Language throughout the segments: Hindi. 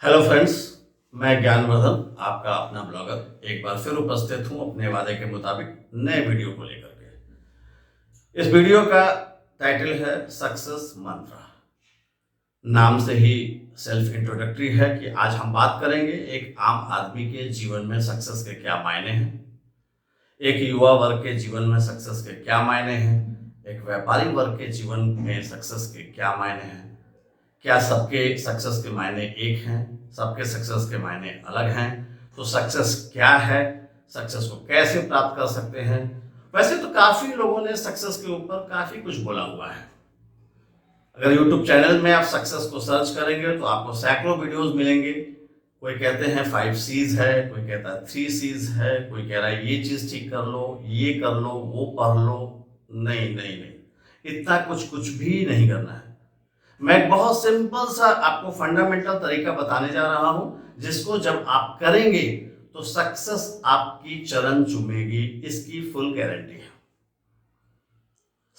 हेलो फ्रेंड्स, मैं ज्ञानवर्धन आपका अपना ब्लॉगर एक बार फिर उपस्थित हूं अपने वादे के मुताबिक नए वीडियो को लेकर के। इस वीडियो का टाइटल है सक्सेस मंत्र। नाम से ही सेल्फ इंट्रोडक्टरी है कि आज हम बात करेंगे एक आम आदमी के जीवन में सक्सेस के क्या मायने हैं, एक युवा वर्ग के जीवन में सक्सेस के क्या मायने हैं, एक व्यापारी वर्ग के जीवन में सक्सेस के क्या मायने हैं, क्या सबके सक्सेस के मायने एक हैं, सबके सक्सेस के मायने अलग हैं। तो सक्सेस क्या है, सक्सेस को कैसे प्राप्त कर सकते हैं। वैसे तो काफी लोगों ने सक्सेस के ऊपर काफी कुछ बोला हुआ है। अगर यूट्यूब चैनल में आप सक्सेस को सर्च करेंगे तो आपको सैकड़ों वीडियोस मिलेंगे। कोई कहते हैं 5 C's है, कोई कहता है 3 C's है, कोई कह रहा है ये चीज ठीक कर लो, ये कर लो, वो पढ़ लो। नहीं नहीं नहीं, इतना कुछ भी नहीं करना है। मैं एक बहुत सिंपल सा आपको फंडामेंटल तरीका बताने जा रहा हूं, जिसको जब आप करेंगे तो सक्सेस आपकी चरण चूमेगी, इसकी फुल गारंटी है।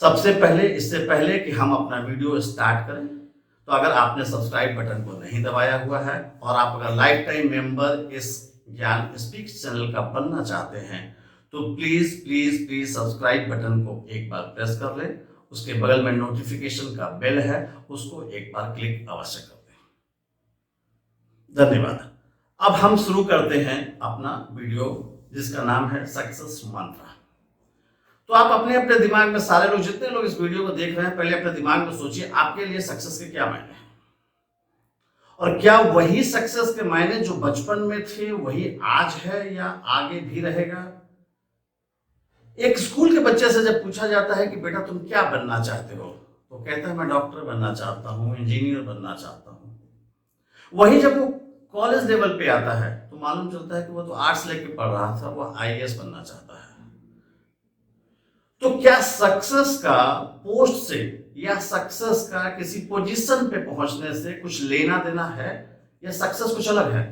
सबसे पहले, इससे पहले कि हम अपना वीडियो स्टार्ट करें, तो अगर आपने सब्सक्राइब बटन को नहीं दबाया हुआ है और आप अगर लाइफ टाइम मेंबर इस ज्ञान स्पीक्स चैनल का बनना चाहते हैं तो please please please subscribe button को एक बार प्रेस कर लें। उसके बगल में नोटिफिकेशन का बेल है, उसको एक बार क्लिक अवश्य कर दें। धन्यवाद। अब हम शुरू करते हैं अपना वीडियो, जिसका नाम है सक्सेस मंत्र। तो आप अपने अपने दिमाग में, सारे लोग, जितने लोग इस वीडियो को देख रहे हैं, पहले अपने दिमाग में सोचिए आपके लिए सक्सेस के क्या मायने हैं, और क्या वही सक्सेस के मायने जो बचपन में थे वही आज है या आगे भी रहेगा। एक स्कूल के बच्चे से जब पूछा जाता है कि बेटा तुम क्या बनना चाहते हो, तो कहता है मैं डॉक्टर बनना चाहता हूं, इंजीनियर बनना चाहता हूं। वही जब वो कॉलेज लेवल पे आता है तो मालूम चलता है कि वो तो आर्ट्स लेके पढ़ रहा था, वो आईएएस बनना चाहता है। तो क्या सक्सेस का पोस्ट से या सक्सेस का किसी पोजीशन पे पहुंचने से कुछ लेना देना है, या सक्सेस कुछ अलग है।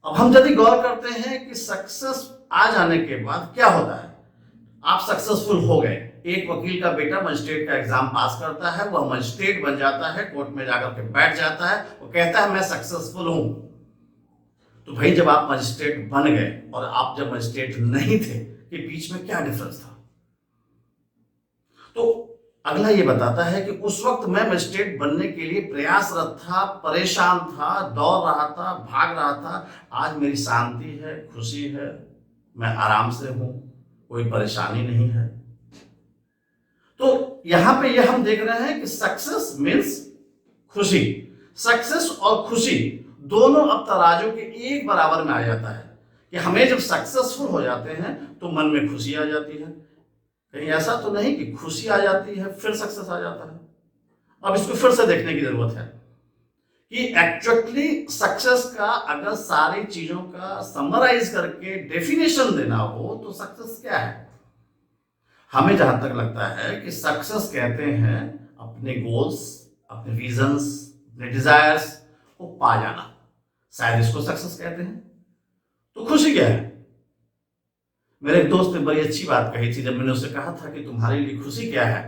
अब हम यदि गौर करते हैं कि सक्सेस आ जाने के बाद क्या होता है। आप सक्सेसफुल हो गए, एक वकील का बेटा मजिस्ट्रेट का एग्जाम पास करता है, वह मजिस्ट्रेट बन जाता है, कोर्ट में जाकर के बैठ जाता है, वो कहता है मैं सक्सेसफुल हूं। तो भाई जब आप मजिस्ट्रेट बन गए और आप जब मजिस्ट्रेट नहीं थे, के बीच में क्या डिफरेंस था। तो अगला ये बताता है कि उस वक्त मैं मजिस्ट्रेट बनने के लिए प्रयासरत था, परेशान था, दौड़ रहा था, भाग रहा था। आज मेरी शांति है, खुशी है, मैं आराम से हूं, कोई परेशानी नहीं है। तो यहां पे ये हम देख रहे हैं कि सक्सेस मीन्स खुशी। सक्सेस और खुशी दोनों अब तराजू के एक बराबर में आ जाता है कि हमें जब सक्सेसफुल हो जाते हैं तो मन में खुशी आ जाती है। कहीं ऐसा तो नहीं कि खुशी आ जाती है फिर सक्सेस आ जाता है। अब इसको फिर से देखने की जरूरत है कि एक्चुअली सक्सेस का अगर सारी चीजों का समराइज करके डेफिनेशन देना हो तो सक्सेस क्या है। हमें जहां तक लगता है कि सक्सेस कहते हैं अपने गोल्स, अपने विजन्स, अपने डिजायर्स को पा जाना, शायद इसको सक्सेस कहते हैं। तो खुशी क्या है। मेरे एक दोस्त ने बड़ी अच्छी बात कही थी, जब मैंने उससे कहा था कि तुम्हारे लिए खुशी क्या है।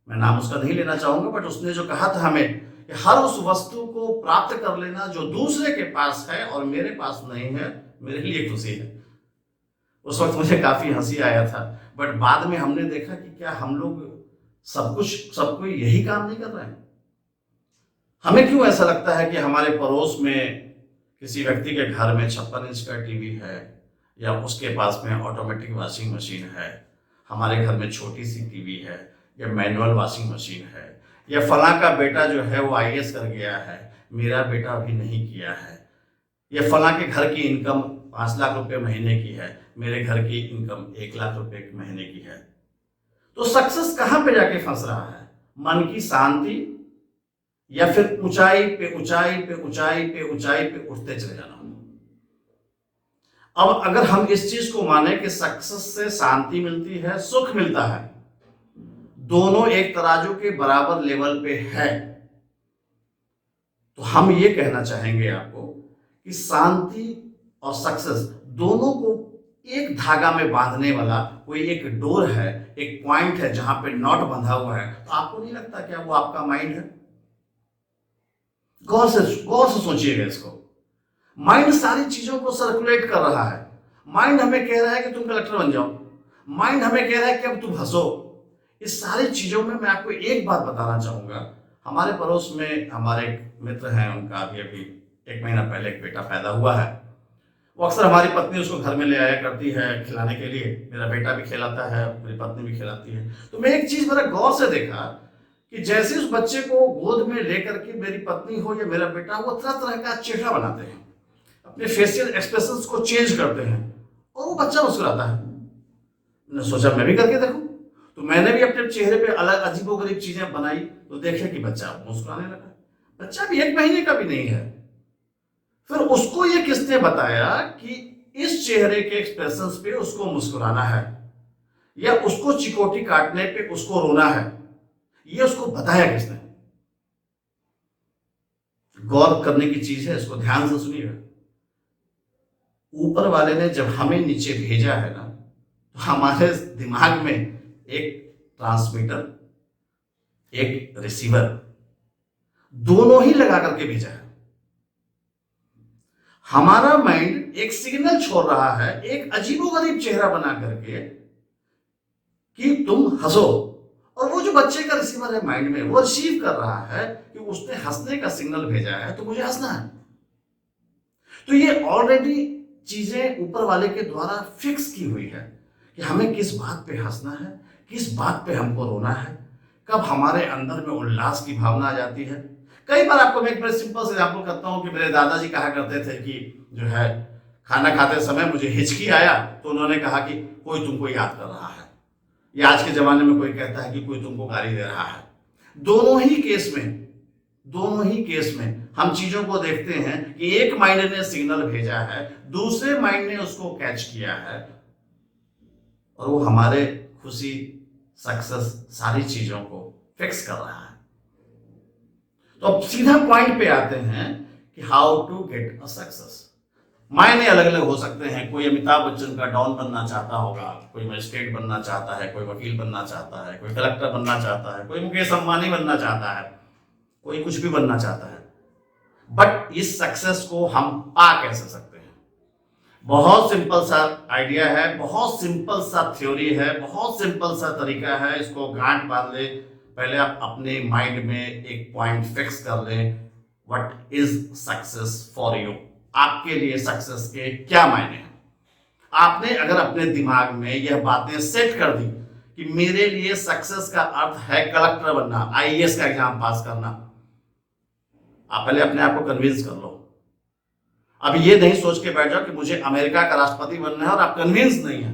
मैं नाम उसका नहीं लेना चाहूंगा, बट उसने जो कहा था हमें कि हर उस वस्तु को प्राप्त कर लेना जो दूसरे के पास है और मेरे पास नहीं है, मेरे लिए खुशी है। उस वक्त मुझे काफी हंसी आया था, बट बाद में हमने देखा कि क्या हम लोग सब कोई यही काम नहीं कर रहे हैं। हमें क्यों ऐसा लगता है कि हमारे पड़ोस में किसी व्यक्ति के घर में 56 इंच का टीवी है, या उसके पास में ऑटोमेटिक वॉशिंग मशीन है, हमारे घर में छोटी सी टीवी है, या मैनुअल वॉशिंग मशीन है, या फला का बेटा जो है वो आईएएस कर गया है, मेरा बेटा अभी नहीं किया है, या फला के घर की इनकम 5 लाख रुपए महीने की है, मेरे घर की इनकम 1 लाख रुपए महीने की है। तो सक्सेस कहां पे जाके फंस रहा है, मन की शांति या फिर ऊंचाई पे ऊंचाई पे ऊंचाई पे ऊंचाई पे उठते चले जाना। अब अगर हम इस चीज को माने कि सक्सेस से शांति मिलती है, सुख मिलता है, दोनों एक तराजू के बराबर लेवल पे है, तो हम ये कहना चाहेंगे आपको कि शांति और सक्सेस दोनों को एक धागा में बांधने वाला कोई एक डोर है, एक पॉइंट है जहां पे नॉट बंधा हुआ है। तो आपको नहीं लगता क्या वो आपका माइंड है। गौर से सोचिएगा इसको। माइंड सारी चीजों को सर्कुलेट कर रहा है। माइंड हमें कह रहा है कि तुम कलेक्टर बन जाओ, माइंड हमें कह रहा है कि अब तुम हंसो। इस सारी चीजों में मैं आपको एक बात बताना चाहूंगा। हमारे पड़ोस में हमारे एक मित्र हैं, उनका अभी अभी 1 महीना पहले एक बेटा पैदा हुआ है। वो अक्सर हमारी पत्नी उसको घर में ले आया करती है खिलाने के लिए। मेरा बेटा भी खिलाता है, मेरी पत्नी भी खिलाती है। तो मैं एक चीज बड़ा गौर से देखा कि जैसे उस बच्चे को गोद में लेकर के मेरी पत्नी हो या मेरा बेटा, वो तरह तरह का चेहरा बनाते हैं, अपने फेशियल एक्सप्रेशंस को चेंज करते हैं और वो बच्चा मुस्कुराता है। मैंने सोचा मैं भी करके देखूं, तो मैंने भी अपने चेहरे पे अलग अजीबोगरीब चीजें बनाई, तो देखे कि बच्चा मुस्कुराने लगा। बच्चा भी 1 महीने का भी नहीं है। फिर उसको ये किसने बताया कि इस चेहरे के एक्सप्रेशंस पे उसको मुस्कुराना है या उसको चिकोटी काटने पे उसको रोना है? ये उसको बताया किसने? गौर करने की चीज है, इसको ध्यान से सुनिएगा। ऊपर वाले ने जब हमें नीचे भेजा है ना, तो हमारे दिमाग में एक ट्रांसमीटर, एक रिसीवर, दोनों ही लगा करके भेजा है। हमारा माइंड एक सिग्नल छोड़ रहा है, एक अजीबोगरीब चेहरा बना करके कि तुम हंसो, और वो जो बच्चे का रिसीवर है माइंड में, वो रिसीव कर रहा है कि उसने हंसने का सिग्नल भेजा है, तो मुझे हंसना है। तो ये ऑलरेडी चीजें ऊपर वाले के द्वारा फिक्स की हुई है कि हमें किस बात पे हंसना है, किस बात पे हमको रोना है, कब हमारे अंदर में उल्लास की भावना आ जाती है। कई बार आपको मैं एक बड़े सिंपल से एग्जाम्पल करता हूँ कि मेरे दादाजी कहा करते थे कि जो है खाना खाते समय मुझे हिचकी आया तो उन्होंने कहा कि कोई तुमको याद कर रहा है, या आज के जमाने में कोई कहता है कि कोई तुमको गाली दे रहा है। दोनों ही केस में हम चीजों को देखते हैं कि एक माइंड ने सिग्नल भेजा है, दूसरे माइंड ने उसको कैच किया है, और वो हमारे खुशी, सक्सेस, सारी चीजों को फिक्स कर रहा है। तो अब सीधा पॉइंट पे आते हैं कि how to get a success. मायने अलग अलग हो सकते हैं। कोई अमिताभ बच्चन का डॉन बनना चाहता होगा, कोई मजिस्ट्रेट बनना चाहता है, कोई वकील बनना चाहता है, कोई कलेक्टर बनना चाहता है, कोई मुकेश अंबानी बनना चाहता है, कोई कुछ भी बनना चाहता है। बट इस सक्सेस को हम पा कैसे सकते हैं? बहुत सिंपल सा आइडिया है, बहुत सिंपल सा थ्योरी है, बहुत सिंपल सा तरीका है। इसको गांठ बांध ले। पहले आप अपने माइंड में एक पॉइंट फिक्स कर लें, what is success for you. आपके लिए सक्सेस के क्या मायने हैं? आपने अगर अपने दिमाग में यह बातें सेट कर दी कि मेरे लिए सक्सेस का अर्थ है कलेक्टर बनना, आईएएस का एग्जाम पास करना, आप पहले अपने आप को कन्विंस कर लो। अब ये नहीं सोच के बैठ जाओ कि मुझे अमेरिका का राष्ट्रपति बनना है और आप कन्विंस नहीं है।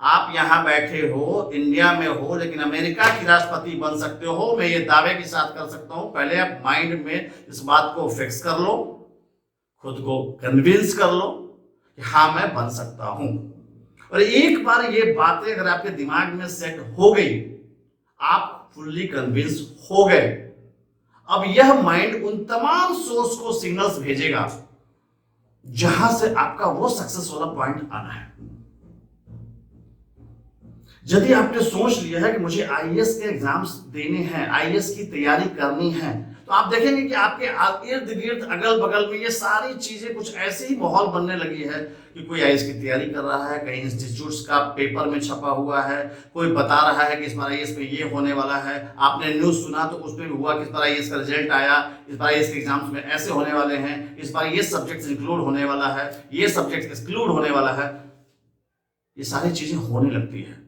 आप यहां बैठे हो, इंडिया में हो, लेकिन अमेरिका की राष्ट्रपति बन सकते हो, मैं ये दावे के साथ कर सकता हूं। पहले आप माइंड में इस बात को फिक्स कर लो, खुद को कन्विंस कर लो कि हाँ मैं बन सकता हूं। और एक बार ये बातें अगर आपके दिमाग में सेट हो गई, आप फुल्ली कन्विंस हो गए, अब यह माइंड उन तमाम सोर्स को सिग्नल्स भेजेगा जहां से आपका वो सक्सेस वाला पॉइंट आना है। यदि आपने सोच लिया है कि मुझे आईएएस के एग्जाम्स देने हैं, आईएएस की तैयारी करनी है, तो आप देखेंगे कि आपके इर्द गिर्द अगल बगल में ये सारी चीजें कुछ ऐसे ही माहौल बनने लगी है कि कोई आईएएस की तैयारी कर रहा है, कहीं इंस्टीट्यूट्स का पेपर में छपा हुआ है, कोई बता रहा है कि इस बार आईएएस में ये होने वाला है। आपने न्यूज सुना तो उसमें भी हुआ कि इस बार आईएएस का रिजल्ट आया, इस बार आईएएस के एग्जाम्स में ऐसे होने वाले हैं, इस बार ये सब्जेक्ट इंक्लूड होने वाला है, ये सब्जेक्ट एक्सक्लूड होने वाला है। ये सारी चीजें होने लगती है।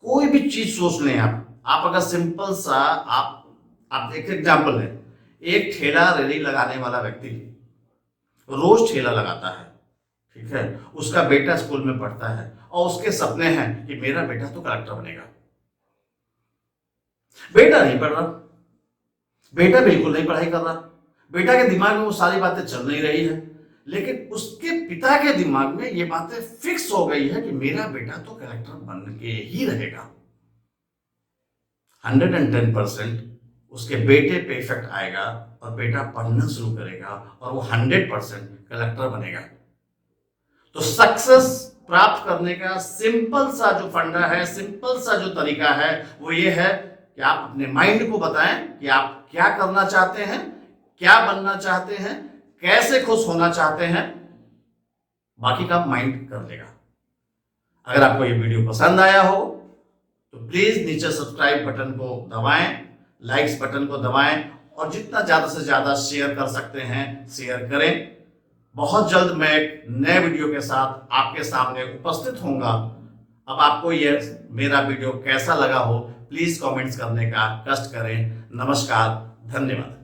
कोई भी चीज सोच लें आप अगर सिंपल सा आप एक एग्जाम्पल लें। एक ठेला रेडी लगाने वाला व्यक्ति रोज ठेला लगाता है, ठीक है, उसका बेटा स्कूल में पढ़ता है और उसके सपने हैं कि मेरा बेटा तो कलेक्टर बनेगा। बेटा नहीं पढ़ रहा, बेटा बिल्कुल नहीं पढ़ाई कर रहा, बेटा के दिमाग में वो सारी बातें चल नहीं रही है, लेकिन उसके पिता के दिमाग में ये बातें फिक्स हो गई है कि मेरा बेटा तो कलेक्टर बन के ही रहेगा। 110% उसके बेटे पे इफेक्ट आएगा और बेटा पढ़ना शुरू करेगा और वो 100% कलेक्टर बनेगा। तो सक्सेस प्राप्त करने का सिंपल सा जो फंडा है, सिंपल सा जो तरीका है, वो ये है कि आप अपने माइंड को बताएं कि आप क्या करना चाहते हैं, क्या बनना चाहते हैं, कैसे खुश होना चाहते हैं, बाकी का माइंड कर लेगा। अगर आपको ये वीडियो पसंद आया हो तो प्लीज नीचे सब्सक्राइब बटन को दबाएं, लाइक्स बटन को दबाएं और जितना ज्यादा से ज्यादा शेयर कर सकते हैं शेयर करें। बहुत जल्द मैं एक नए वीडियो के साथ आपके सामने उपस्थित होऊंगा। अब आपको ये मेरा वीडियो कैसा लगा हो प्लीज कमेंट्स करने का कष्ट करें। नमस्कार, धन्यवाद।